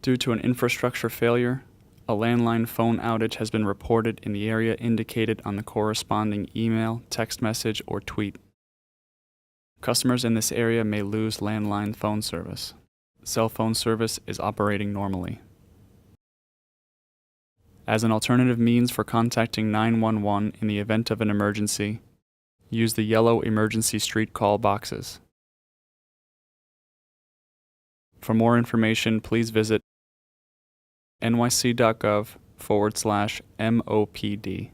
Due to an infrastructure failure, a landline phone outage has been reported in the area indicated on the corresponding email, text message, or tweet. Customers in this area may lose landline phone service. Cell phone service is operating normally. As an alternative means for contacting 911 in the event of an emergency, use the yellow emergency street call boxes. For more information, please visit NYC.gov/MOPD.